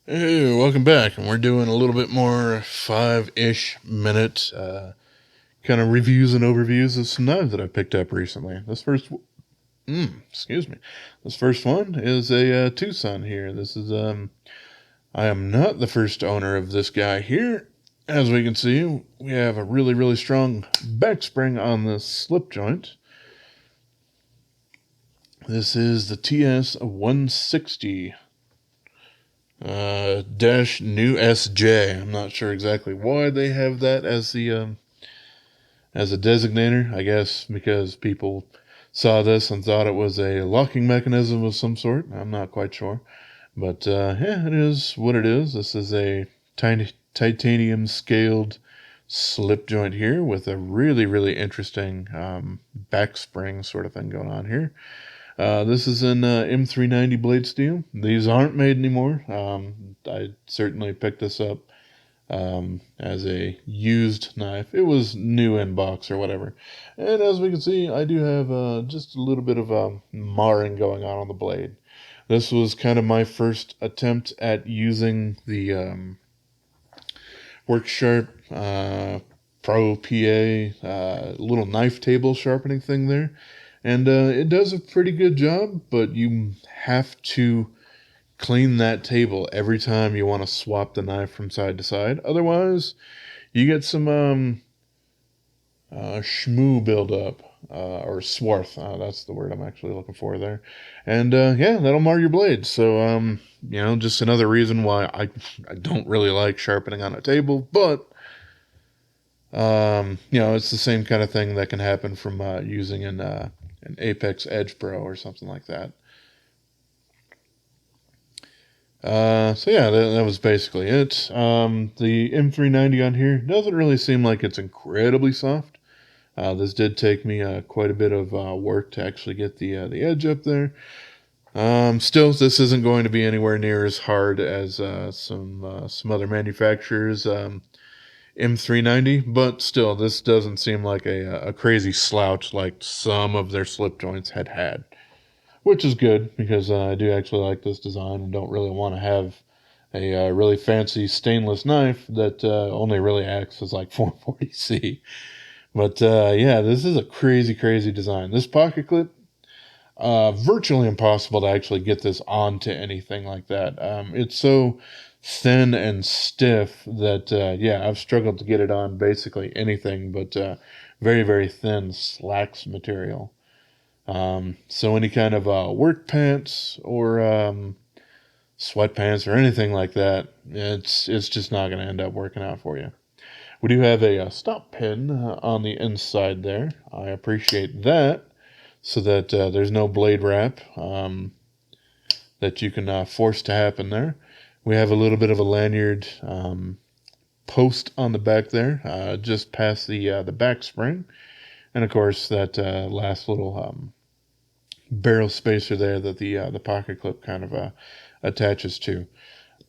Hey, welcome back, and we're doing a little bit more 5-ish minute kind of reviews and overviews of some knives that I picked up recently. Excuse me. This first one is a TwoSun here. I am not the first owner of this guy here. As we can see, we have a really, really strong back spring on this slip joint. This is the TS160 dash NEWSJ. I'm not sure exactly why they have that as a designator. I guess because people saw this and thought it was a locking mechanism of some sort. I'm not quite sure, but yeah, it is what it is. This is a tiny titanium scaled slip joint here with a really, really interesting back spring sort of thing going on here. This is in M390 blade steel. These aren't made anymore. I certainly picked this up as a used knife. It was new in box or whatever. And as we can see, I do have just a little bit of marring going on the blade. This was kind of my first attempt at using the Worksharp Pro PA little knife table sharpening thing there. And it does a pretty good job, but you have to clean that table every time you want to swap the knife from side to side. Otherwise, you get some shmoo buildup, or swarth. That's the word I'm actually looking for there. And yeah, that'll mar your blade. So, just another reason why I don't really like sharpening on a table, but it's the same kind of thing that can happen from using an Apex Edge Pro or something like that. So yeah, that was basically it. The M390 on here doesn't really seem like it's incredibly soft. This did take me quite a bit of work to actually get the edge up there. Still, this isn't going to be anywhere near as hard as some other manufacturers' M390, but still, this doesn't seem like a crazy slouch like some of their slip joints had. Which is good, because I do actually like this design and don't really want to have a really fancy stainless knife that only really acts as like 440C. But yeah, this is a crazy, crazy design. This pocket clip, virtually impossible to actually get this onto anything like that. It's so thin and stiff that, yeah, I've struggled to get it on basically anything but very, very thin slacks material. So any kind of work pants or sweatpants or anything like that, it's just not going to end up working out for you. We do have a stop pin on the inside there. I appreciate that, so that there's no blade wrap that you can force to happen there. We have a little bit of a lanyard post on the back there, just past the back spring, and of course that last little barrel spacer there that the pocket clip kind of attaches to.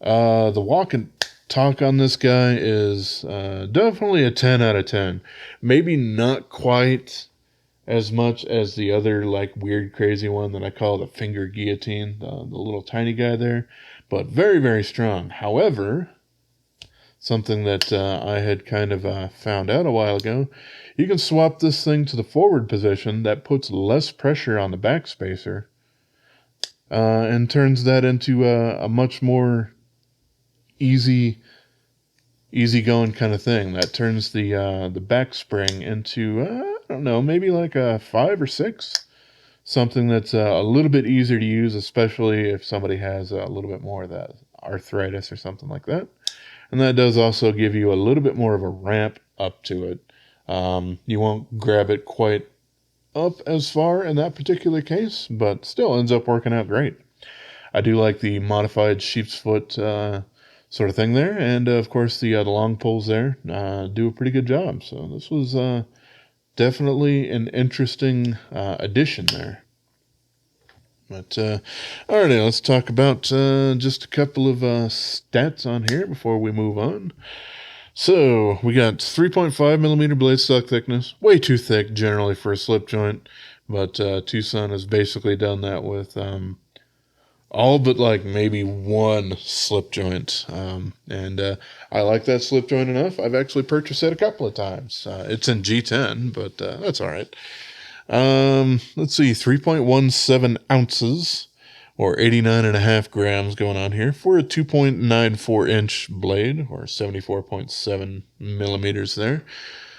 The walk and talk on this guy is definitely a 10 out of 10. Maybe not quite as much as the other like weird crazy one that I call the finger guillotine, the little tiny guy there, but very, very strong. However, something that I had kind of found out a while ago, you can swap this thing to the forward position. That puts less pressure on the back spacer and turns that into a much more easy going kind of thing. That turns the back spring into, I don't know, maybe like a 5 or 6. Something that's a little bit easier to use, especially if somebody has a little bit more of that arthritis or something like that. And that does also give you a little bit more of a ramp up to it. You won't grab it quite up as far in that particular case, but still ends up working out great. I do like the modified sheep's foot sort of thing there, and of course the long poles there do a pretty good job. So this was definitely an interesting addition there. But alrighty, let's talk about just a couple of stats on here before we move on. So we got 3.5 millimeter blade stock thickness, way too thick generally for a slip joint, but TwoSun has basically done that with all but like maybe one slip joint. And I like that slip joint enough. I've actually purchased it a couple of times. It's in G10, but that's all right. Let's see, 3.17 ounces or 89.5 grams going on here for a 2.94 inch blade, or 74.7 millimeters there.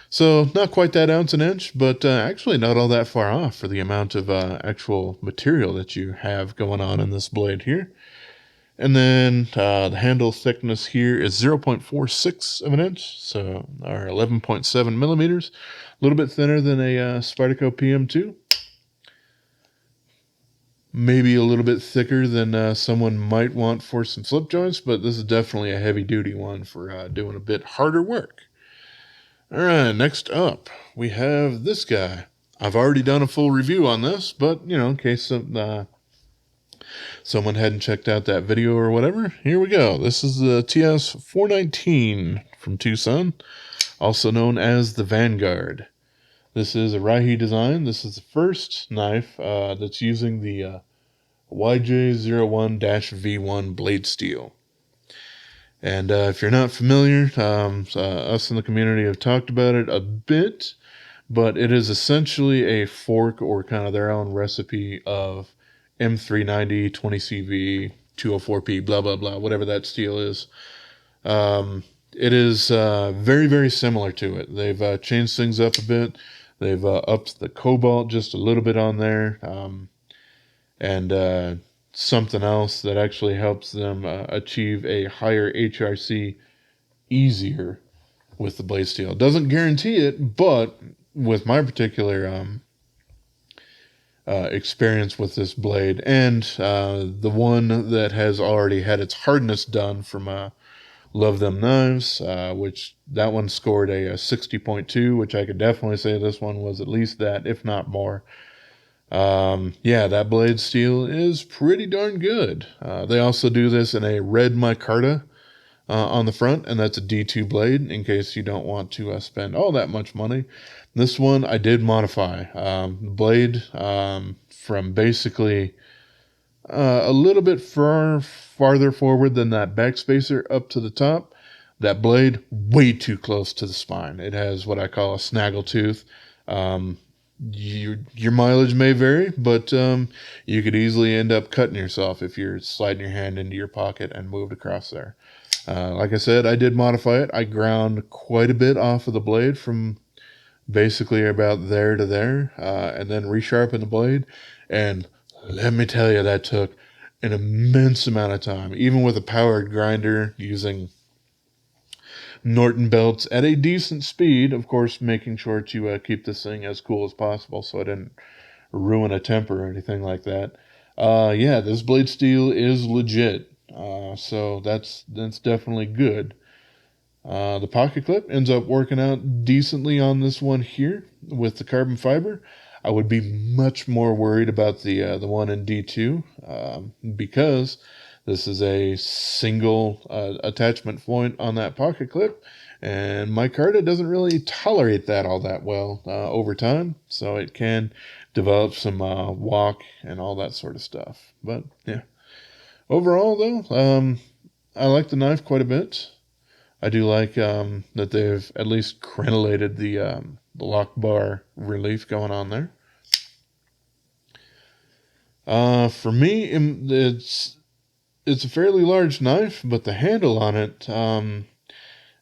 So not quite that ounce an inch, but actually not all that far off for the amount of actual material that you have going on in this blade here. And then the handle thickness here is 0.46 of an inch, so or 11.7 millimeters. A little bit thinner than a Spyderco PM2. Maybe a little bit thicker than someone might want for some slip joints, but this is definitely a heavy-duty one for doing a bit harder work. All right, next up, we have this guy. I've already done a full review on this, but, you know, in case someone hadn't checked out that video or whatever, here we go. This is the TS419 from TwoSun, also known as the Vanguard. This is a Raihi design. This is the first knife that's using the YJ01-V1 blade steel. And if you're not familiar, us in the community have talked about it a bit, but it is essentially a fork or kind of their own recipe of M390, 20CV, 204P, blah, blah, blah, whatever that steel is. It is very, very similar to it. They've changed things up a bit. They've upped the cobalt just a little bit on there. And something else that actually helps them achieve a higher HRC easier with the blade steel. Doesn't guarantee it, but with my particular experience with this blade and the one that has already had its hardness done from Love Them Knives, which that one scored a 60.2, which I could definitely say this one was at least that, if not more. Yeah, that blade steel is pretty darn good. They also do this in a red micarta on the front, and that's a D2 blade in case you don't want to spend all that much money. This one I did modify. The blade from basically a little bit farther forward than that backspacer up to the top. That blade way too close to the spine. It has what I call a snaggle tooth. Your mileage may vary, but you could easily end up cutting yourself if you're sliding your hand into your pocket and moved across there. Like I said, I did modify it. I ground quite a bit off of the blade from basically about there to there, and then resharpened the blade. And let me tell you, that took an immense amount of time, even with a powered grinder using Norton belts at a decent speed, of course, making sure to keep this thing as cool as possible so I didn't ruin a temper or anything like that. Yeah, this blade steel is legit, so that's definitely good. The pocket clip ends up working out decently on this one here with the carbon fiber. I would be much more worried about the one in D2 because this is a single attachment point on that pocket clip, and micarta doesn't really tolerate that all that well over time, so it can develop some walk and all that sort of stuff. But yeah, overall though, I like the knife quite a bit. I do like that they've at least crenellated the lock bar relief going on there. For me, it's a fairly large knife, but the handle on it,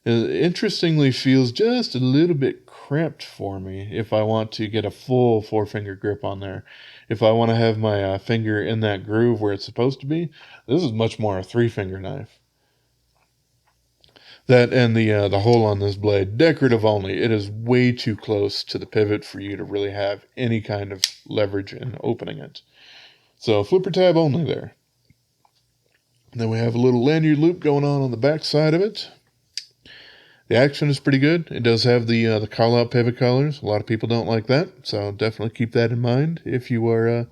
interestingly feels just a little bit cramped for me if I want to get a full 4-finger grip on there. If I want to have my finger in that groove where it's supposed to be, this is much more a 3-finger knife. That and the hole on this blade, decorative only. It is way too close to the pivot for you to really have any kind of leverage in opening it. So flipper tab only there. And then we have a little lanyard loop going on the back side of it. The action is pretty good. It does have the call-out pivot collars. A lot of people don't like that, so definitely keep that in mind if you are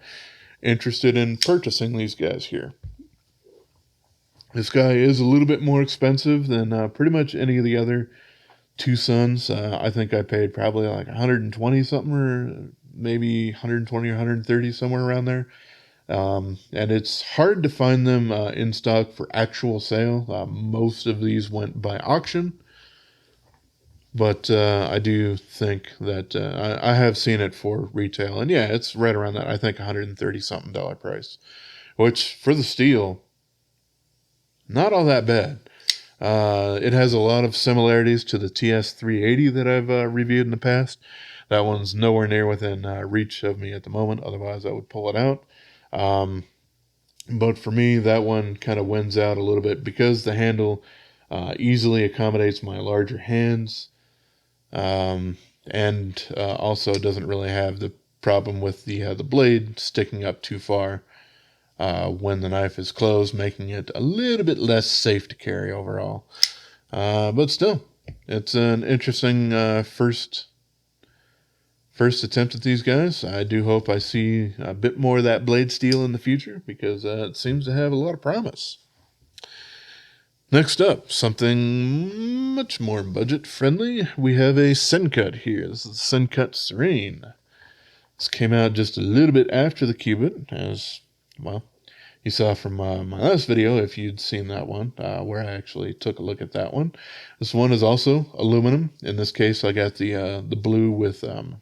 interested in purchasing these guys here. This guy is a little bit more expensive than pretty much any of the other TwoSuns. I think I paid probably like 120 something, or maybe 120 or 130, somewhere around there. And it's hard to find them in stock for actual sale. Most of these went by auction, but I do think that I have seen it for retail, and yeah, it's right around that. I think $130 something price, which for the steel, not all that bad. It has a lot of similarities to the TS380 that I've reviewed in the past. That one's nowhere near within reach of me at the moment. Otherwise, I would pull it out. But for me, that one kind of wins out a little bit because the handle easily accommodates my larger hands, and also doesn't really have the problem with the blade sticking up too far when the knife is closed, making it a little bit less safe to carry overall. But still, it's an interesting first attempt at these guys. I do hope I see a bit more of that blade steel in the future because it seems to have a lot of promise. Next up, something much more budget friendly. We have a Sencut here. This is the Sencut Serene. This came out just a little bit after the Cubit, as well. You saw from my last video, if you'd seen that one, where I actually took a look at that one. This one is also aluminum. In this case, I got the blue with the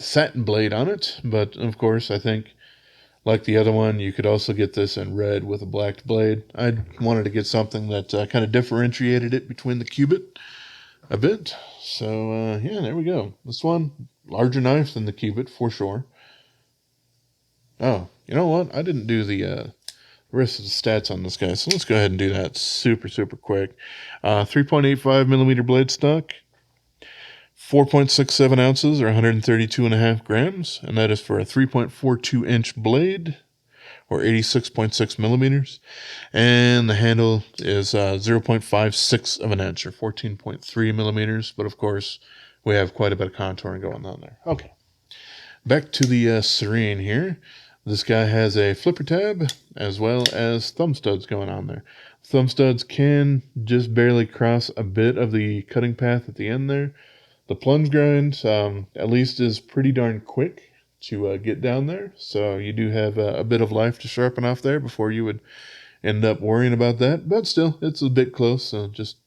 satin blade on it. But of course, I think like the other one, you could also get this in red with a black blade. I wanted to get something that kind of differentiated it between the Cubit a bit. So yeah, there we go. This one, larger knife than the Cubit for sure. Oh, you know what? I didn't do the rest of the stats on this guy, so let's go ahead and do that super quick. 3.85 millimeter blade stock, 4.67 ounces or 132.5 grams, and that is for a 3.42 inch blade or 86.6 millimeters. And the handle is 0.56 of an inch or 14.3 millimeters, but of course we have quite a bit of contouring going on there. Okay, back to the Serene here. This guy has a flipper tab as well as thumb studs going on there. Thumb studs can just barely cross a bit of the cutting path at the end there. The plunge grind, at least, is pretty darn quick to get down there. So you do have a bit of life to sharpen off there before you would end up worrying about that. But still, it's a bit close, so just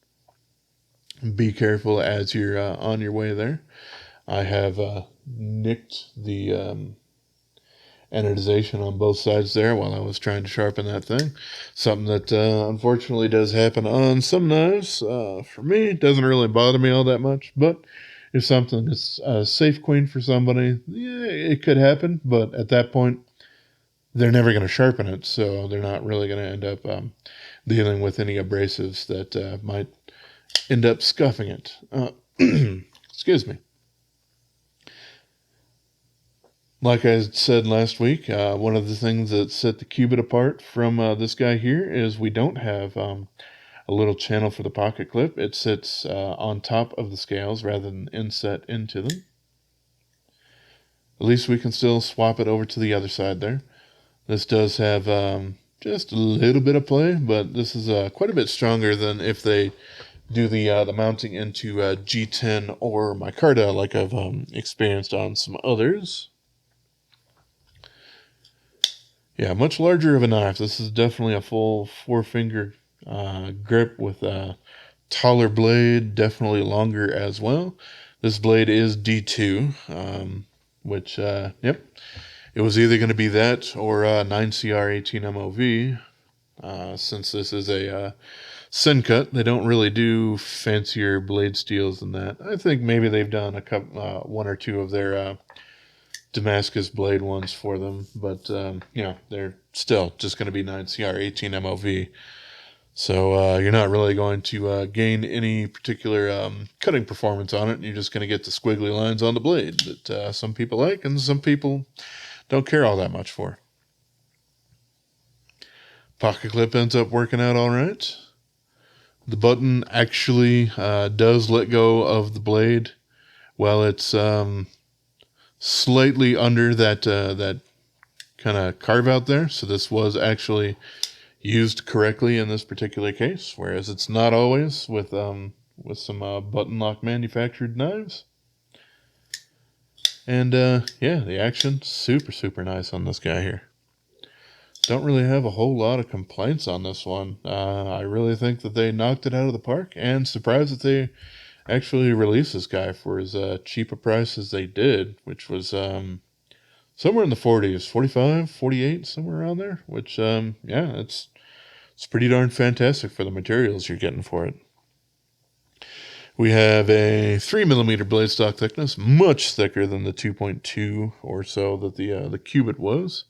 be careful as you're on your way there. I have nicked the anodization on both sides there while I was trying to sharpen that thing. Something that unfortunately does happen on some knives. For me, it doesn't really bother me all that much, but if something is a safe queen for somebody, yeah, it could happen, but at that point, they're never going to sharpen it, so they're not really going to end up dealing with any abrasives that might end up scuffing it. Excuse me. Like I said last week, one of the things that set the Cubit apart from this guy here is we don't have a little channel for the pocket clip. It sits on top of the scales rather than inset into them. At least we can still swap it over to the other side there. This does have just a little bit of play, but this is quite a bit stronger than if they do the mounting into G10 or micarta like I've experienced on some others. Yeah, much larger of a knife. This is definitely a full 4-finger grip with a taller blade, definitely longer as well. This blade is D2, which, yep, it was either going to be that or 9CR18 MOV. Since this is a Sencut, they don't really do fancier blade steels than that. I think maybe they've done a couple, one or two of their Damascus blade ones for them, but you know, they're still just going to be 9CR18 MOV. So you're not really going to gain any particular cutting performance on it. You're just going to get the squiggly lines on the blade that some people like and some people don't care all that much for. Pocket clip ends up working out all right. The button actually does let go of the blade while it's slightly under that kind of carve out there. So this was actually used correctly in this particular case, whereas it's not always with some button lock manufactured knives. And yeah, the action, super nice on this guy here. Don't really have a whole lot of complaints on this one. I really think that they knocked it out of the park, and surprised that they actually released this guy for as cheap a price as they did, which was somewhere in the 40s, 45, 48, somewhere around there, which, yeah, it's pretty darn fantastic for the materials you're getting for it. We have a 3mm blade stock thickness, much thicker than the 2.2 or so that the Cubit was.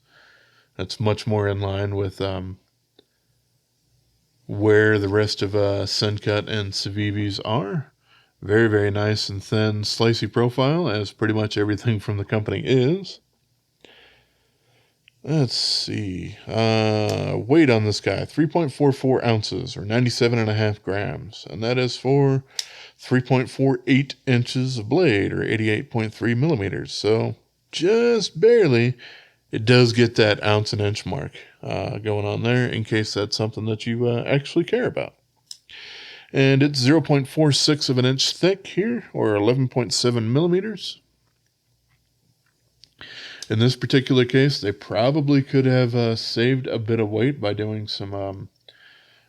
That's much more in line with where the rest of Sencut and Civivis are. Very nice and thin, slicey profile, as pretty much everything from the company is. Let's see. Weight on this guy, 3.44 ounces, or 97.5 grams. And that is for 3.48 inches of blade, or 88.3 millimeters. So, just barely, it does get that ounce and inch mark going on there, in case that's something that you actually care about. And it's 0.46 of an inch thick here, or 11.7 millimeters. In this particular case, they probably could have saved a bit of weight by doing some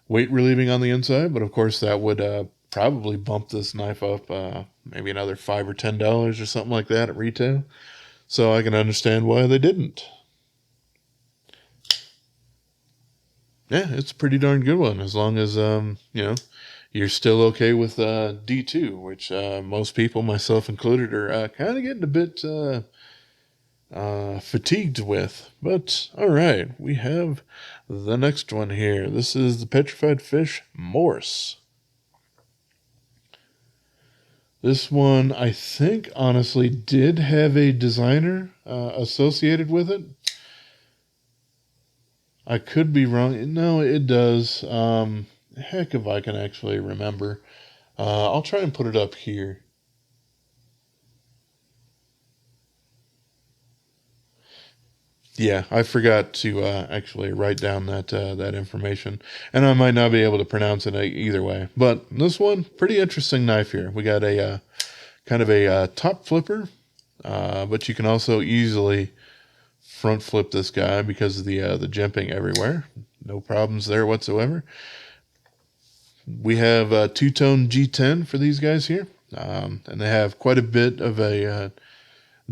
weight relieving on the inside, but of course that would probably bump this knife up maybe another $5 or $10 or something like that at retail. So I can understand why they didn't. Yeah, it's a pretty darn good one, as long as you know, you're still okay with D2, which most people, myself included, are kind of getting a bit fatigued with. But all right, we have the next one here. This is the Petrified Fish Morse. This one, I think, honestly, did have a designer associated with it. I could be wrong. No, it does. Heck if I can actually remember. I'll try and put it up here. Yeah, I forgot to actually write down that information, and I might not be able to pronounce it either way. But this one, pretty interesting knife here. We got a kind of a top flipper, but you can also easily front flip this guy because of the jimping everywhere. No problems there whatsoever. We have a two-tone G10 for these guys here, and they have quite a bit of a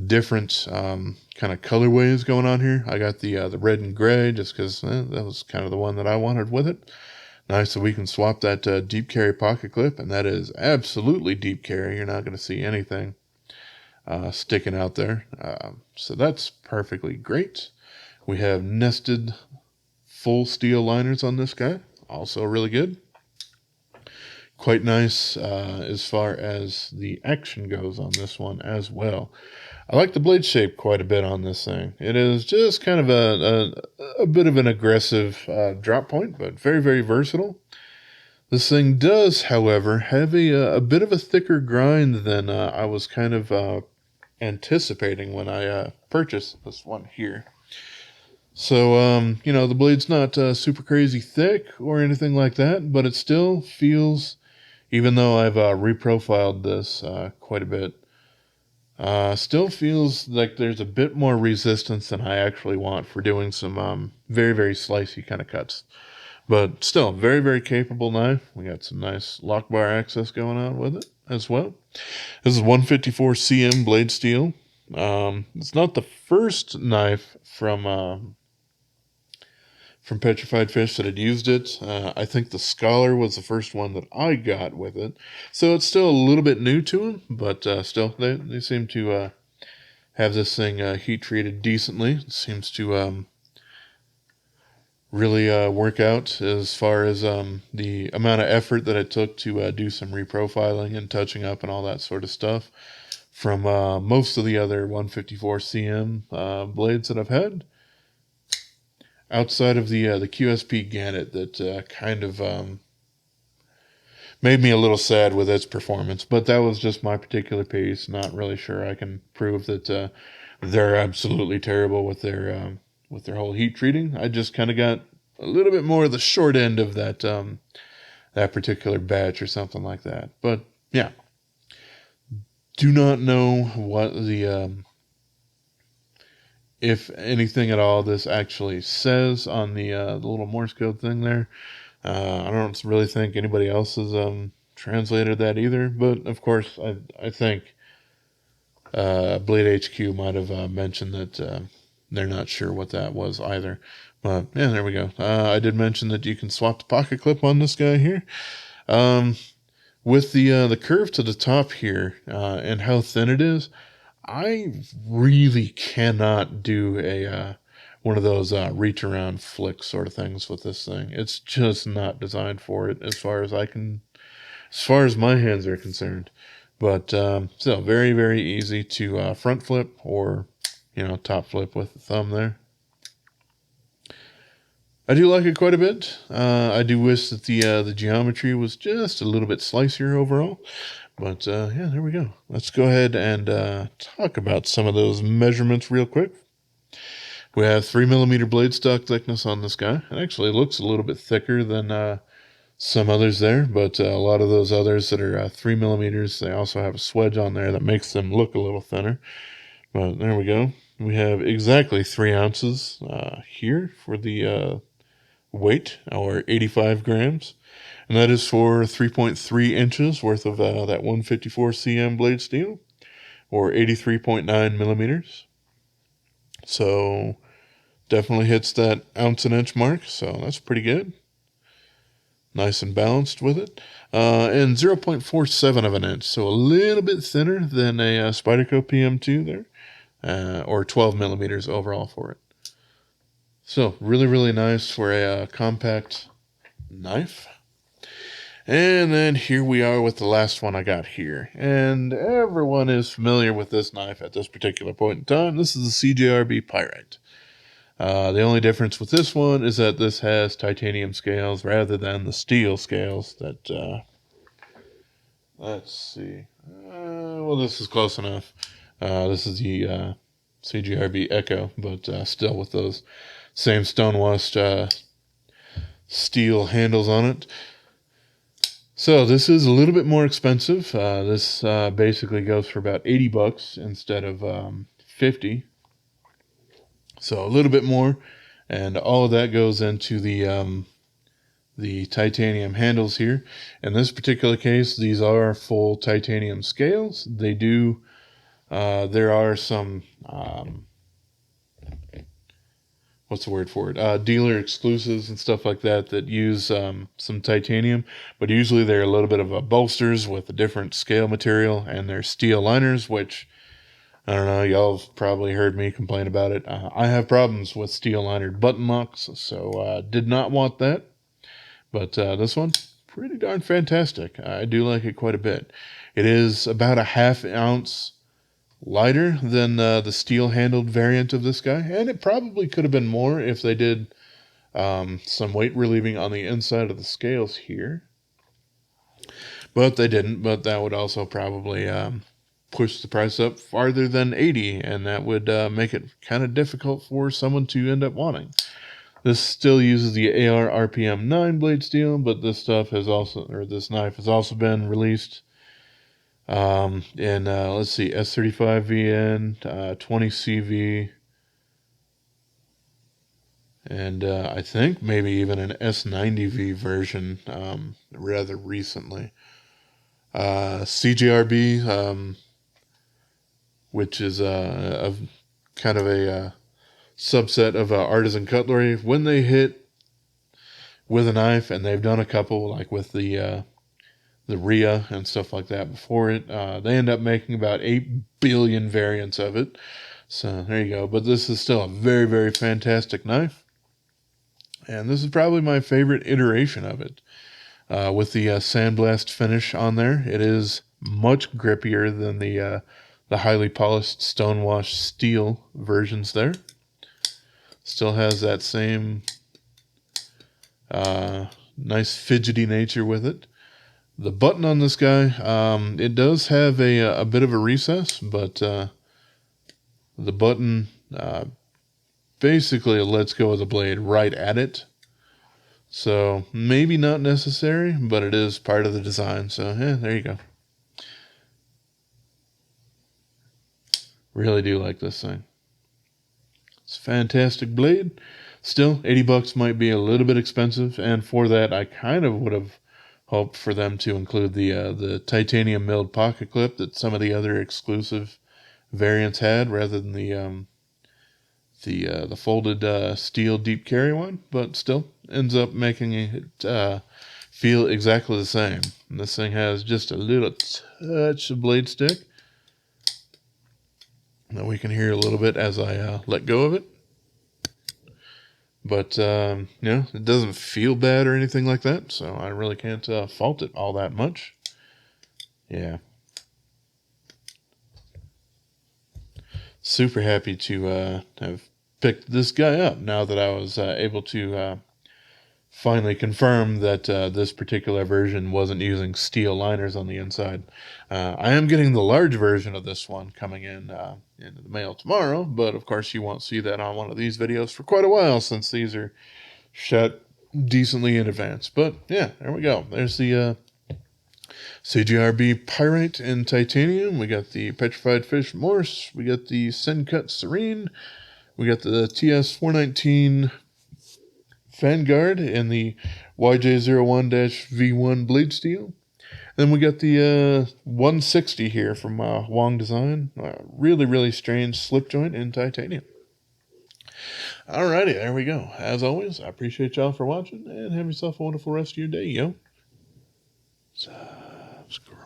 different kind of colorways going on here. I got the red and gray just because that was kind of the one that I wanted with it. Nice that we can swap that deep carry pocket clip, and that is absolutely deep carry. You're not going to see anything sticking out there. So that's perfectly great. We have nested full steel liners on this guy. Also really good. Quite nice as far as the action goes on this one as well. I like the blade shape quite a bit on this thing. It is just kind of a bit of an aggressive drop point, but very versatile. This thing does, however, have a bit of a thicker grind than I was kind of anticipating when I purchased this one here. So, you know, the blade's not super crazy thick or anything like that, but it still feels, even though I've reprofiled this quite a bit, still feels like there's a bit more resistance than I actually want for doing some very slicey kind of cuts. But still, very capable knife. We got some nice lock bar access going on with it as well. This is 154 cm blade steel. It's not the first knife from Petrified Fish that had used it. I think the Scholar was the first one that I got with it. So it's still a little bit new to them, but still, they seem to have this thing heat treated decently. It seems to really work out as far as the amount of effort that it took to do some reprofiling and touching up and all that sort of stuff from most of the other 154 cm blades that I've had. Outside of the QSP Gannett that kind of made me a little sad with its performance, but that was just my particular piece. Not really sure I can prove that they're absolutely terrible with their whole heat treating. I just kind of got a little bit more of the short end of that that particular batch or something like that. But yeah, do not know what the if anything at all, this actually says on the little Morse code thing there. I don't really think anybody else has translated that either. But of course, I think Blade HQ might have mentioned that they're not sure what that was either. But yeah, there we go. I did mention that you can swap the pocket clip on this guy here. With the curve to the top here and how thin it is, I really cannot do a one of those reach around flick sort of things with this thing. It's just not designed for it as far as my hands are concerned. But still, very, very easy to front flip or, top flip with the thumb there. I do like it quite a bit. I do wish that the geometry was just a little bit slicier overall. But yeah, there we go. Let's go ahead and talk about some of those measurements real quick. We have 3mm blade stock thickness on this guy. It actually looks a little bit thicker than some others there, but a lot of those others that are 3mm, they also have a swedge on there that makes them look a little thinner. But there we go. We have exactly 3 ounces here for the weight, or 85 grams. And that is for 3.3 inches worth of that 154 cm blade steel, or 83.9 millimeters. So definitely hits that ounce and inch mark, so that's pretty good. Nice and balanced with it. And 0.47 of an inch, so a little bit thinner than a Spyderco PM2 there, or 12 millimeters overall for it. So really, really nice for a compact knife. And then here we are with the last one I got here. And everyone is familiar with this knife at this particular point in time. This is the CJRB Pyrite. The only difference with this one is that this has titanium scales rather than the steel scales that, let's see. Well, this is close enough. This is the CJRB Echo, but still with those same stonewashed steel handles on it. So this is a little bit more expensive. This basically goes for about $80 instead of 50. So a little bit more, and all of that goes into the titanium handles here. In this particular case, these are full titanium scales. They do. There are some. What's the word for it? Dealer exclusives and stuff like that that use some titanium, but usually they're a little bit of bolsters with a different scale material, and they're steel liners, which, I don't know, y'all have probably heard me complain about it. I have problems with steel linered button locks, so did not want that. But this one, pretty darn fantastic. I do like it quite a bit. It is about a ½ ounce lighter than the steel-handled variant of this guy, and it probably could have been more if they did some weight relieving on the inside of the scales here. But they didn't, but that would also probably push the price up farther than 80, and that would make it kind of difficult for someone to end up wanting. This still uses the AR RPM 9 blade steel, but this stuff has also, or this knife has also been released in let's see, S35VN, 20CV, and I think maybe even an S90V version rather recently. CJRB, which is a kind of a subset of artisan cutlery. When they hit with a knife, and they've done a couple, like with the RIA and stuff like that before it, they end up making about 8 billion variants of it. So there you go. But this is still a very, very fantastic knife. And this is probably my favorite iteration of it. With the sandblast finish on there, it is much grippier than the highly polished stonewashed steel versions there. Still has that same nice fidgety nature with it. The button on this guy, it does have a bit of a recess, but the button basically lets go of the blade right at it. So maybe not necessary, but it is part of the design. So yeah, there you go. Really do like this thing. It's a fantastic blade. Still, 80 bucks might be a little bit expensive, and for that, I kind of would have hoped for them to include the titanium milled pocket clip that some of the other exclusive variants had, rather than the folded steel deep carry one. But still, ends up making it feel exactly the same. And this thing has just a little touch of blade stick. Now we can hear a little bit as I let go of it. But, it doesn't feel bad or anything like that, so I really can't fault it all that much. Yeah. Super happy to have picked this guy up now that I was able to finally confirm that this particular version wasn't using steel liners on the inside. I am getting the large version of this one coming in into the mail tomorrow, but of course you won't see that on one of these videos for quite a while, since these are shot decently in advance. But yeah, there we go. There's the CJRB Pyrite in titanium. We got the Petrified Fish Morse. We got the Sencut Serene. We got the TS160 Vanguard and the YJ01-V1 blade steel. Then we got the 160 here from Wong Design. Really, really strange slip joint in titanium. Alrighty, there we go. As always, I appreciate y'all for watching, and have yourself a wonderful rest of your day, yo. Subscribe.